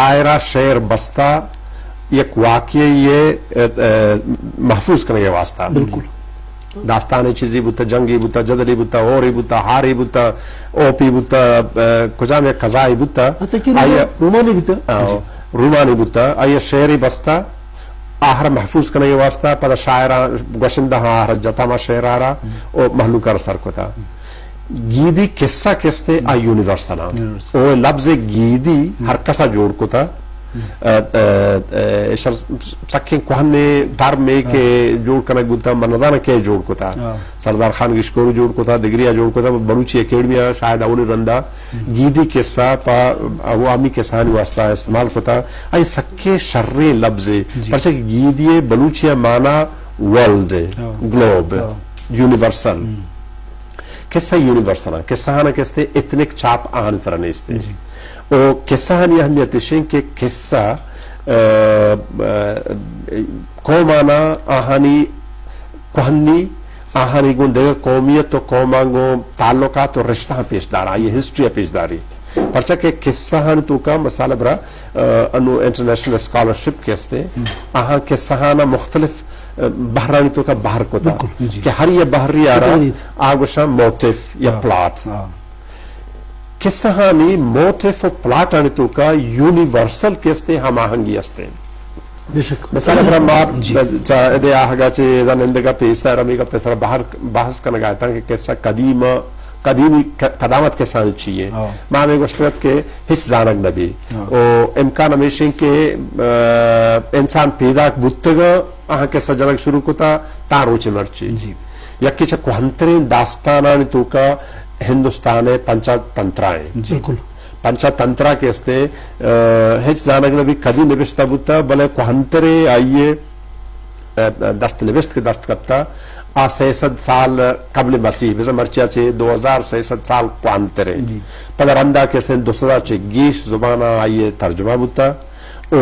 आयरा शेर बस्ता एक वाक्य ये महफूज करने के वास्ता बिल्कुल दास्तान चीजी बुता जंगी बुता जदली बुता ओरी बुता हारी बुता ओपी बुता कुजा में कजाई बुता رومانی बुता रूमानी बुता आये शेरी बस्ता आहर महफूज करने के वास्ता पदा शायरा गोशिंदा आहर जतामा शेरारा ओ महलूका सर को था गीदी किस्सा किस्ते आ यूनिवर्सना ओ लफ्ज गीदी हर कसा जोड़ को था सख्य कुहने टार में के जोड़ करने गुता मनदान के जोड़ को था सरदार खान किशकोरी जोड़ को था दिगरिया जोड़ को था बलूची एकेडमिया शायद अवली रंदा गीदी किस्सा पा अवामी किसान वास्ता इस्तेमाल को था आई सख्य शर्रे लफ्ज़े पर से गीदी बलूचिया माना वर्ल्ड ग्लोब यूनिवर्सल किस्सा यूनिवर्सल किस्सा ना किस्ते इतनिक छाप आहान सरने इस्ते ओ किस्सा हनी अहमियत इशें के किस्सा कौमाना आहानी कहनी आहानी गुंडे कौमियत तो कौमांगो ताल्लुकात और रिश्ता पेशदारा ये हिस्ट्री पेशदारी परचा के किस्सा हन तो का मसाला बरा अनु इंटरनेशनल स्कॉलरशिप किस्ते आहा किस्सा हना मुख्तलिफ बहरानी तो का बाहर को था कि हर ये बहरी आ रहा आगोशा मोटिव या प्लॉट किस्सा हानी मोटिव और प्लॉट आने तो का यूनिवर्सल किस्ते हम आहंगी अस्ते मसाला बरा मार चाहे आहगा चे नंद का पैसा रमी का पैसा बाहर बहस करने गया था कि किस्सा कदीमी कदामत के साथ चाहिए माँ में गुश्तरत के हिच जानक नबी और इम्कान हमेशा के इंसान पैदा बुत्तगा आहा के सजनक शुरू को था तारो चिमर्ची यक्की च कुहंतरे दास्ताना ने तो का हिंदुस्तान है पंचतंत्राएं बिल्कुल पंचतंत्रा के अस्ते हिच जानक नबी कदी निविष्टा बुत्ता भले कुहंतरे आइए दस्त निविष्ट के दस्त करता आ 600 साल कबल मसीह बिजा मर्चिया चे 2600 साल क्वांतरे पदर अंदा के से दूसरा चे गीश जुबाना आइए तर्जुमा बुता ओ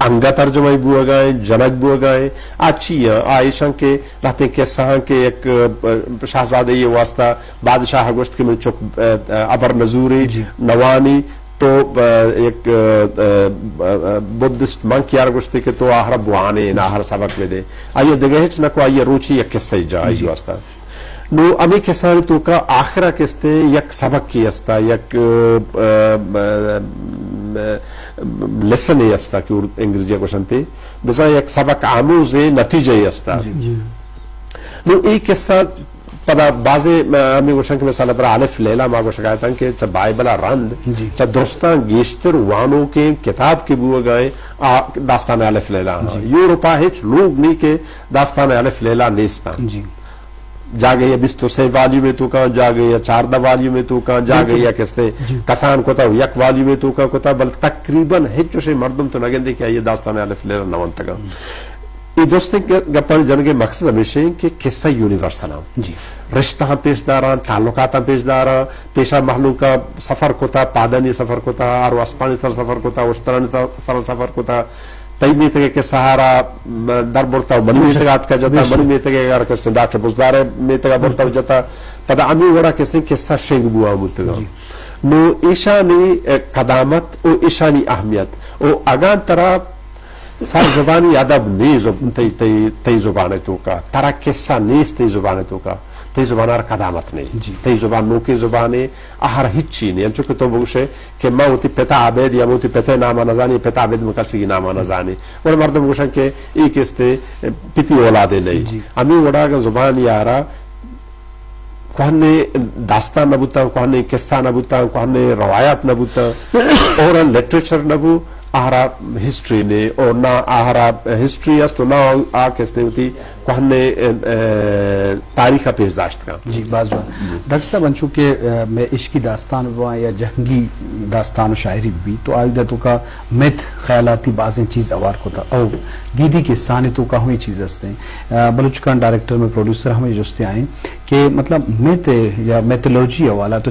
अंगा तर्जुमा बुआ गए जनक बुआ गए अच्छी आयशा के रहते के सहा के एक शहजादे ये वास्ता बादशाह गोश्त के में चुप अबर नजूरी नवानी तो एक बुद्धिस्ट मंक यार गुस्ते के तो आहर बुआने ना आहर सबक में दे आइए दगेच न को आइए रुचि एक किस्से जा आई वास्ता नो अमी किसान तो का आखिरा किस्ते एक सबक की अस्ता एक लेसन है अस्ता कि इंग्लिश को शंते बिसा एक सबक आमूज़े नतीजे अस्ता नो एक किस्सा पदा बाजे अमी गोशन के मिसाल पर आलिफ लैला माँ को शिकायत कि च बाइबला रंद च दोस्ता गेश्तर वानों के किताब के बुआ गए दास्तान आलिफ लैला यूरोपा हिच लोग नहीं के दास्तान आलिफ लैला नेस्ता जागे या बिस्तो से वाल्यू में तो का जागे या 14 वाल्यू में तो का जागे या किसते कसान को था यक वाल्यू में तो का बल तकरीबन हिच से मर्दम तो नगेंदे क्या ये दास्तान आलिफ लैला नवन तक ये दोस्तें गप्पन जन के मकसद हमेशा कि किस्सा यूनिवर्सल रिश्ता पेशदारा ताल्लुकाता पेशदारा पेशा महलू का सफर को था पादनी सफर को था और अस्पानी सफर को था उस्तरानी सफर को था तई में तक के सहारा दर बोलता बनी में तक का जाता बनी में तक अगर के डॉक्टर बुजदार में तक बोलता जाता पता अमी वड़ा किसने किस्सा शेख बुआ मुतगा नो ईशानी कदामत ओ ईशानी अहमियत ओ अगान तरह सार जुबानी अदब नीज तई जुबान तो का तारा किस्सा नीज तई जुबान तो का तई जुबान आर कदामत नहीं तई जुबान नो के जुबाने आहर हिच्ची ने चुके तो बुशे के मौती पिता आबेद या मौती पिता नाम न जाने पिता आबेद मुकसी नाम न जाने और मर्द बुशे के एक इस्ते पिती औलादे नहीं अमी वड़ा का जुबान यारा कहने दास्तान नबुता कहने किस्सा नबुता कहने रवायत नबुता और लिटरेचर नबु आहारा हिस्ट्री ने और ना आहारा हिस्ट्री अस तो ना आ किसने होती कहने तारीख का पेशदाश्त का जी बाज़ डॉक्टर साहब अंशु के मैं इश्की दास्तान हुआ या जंगी दास्तान शायरी भी तो आज तो का मिथ ख्यालाती बाज़ें चीज़ अवार को था और गीदी के साने तो का हुई चीज़ हस्ते बलूचिस्तान डायरेक्टर में प्रोड्यूसर हमें जोस्ते आए कि मतलब मिथ या मैथोलॉजी वाला तो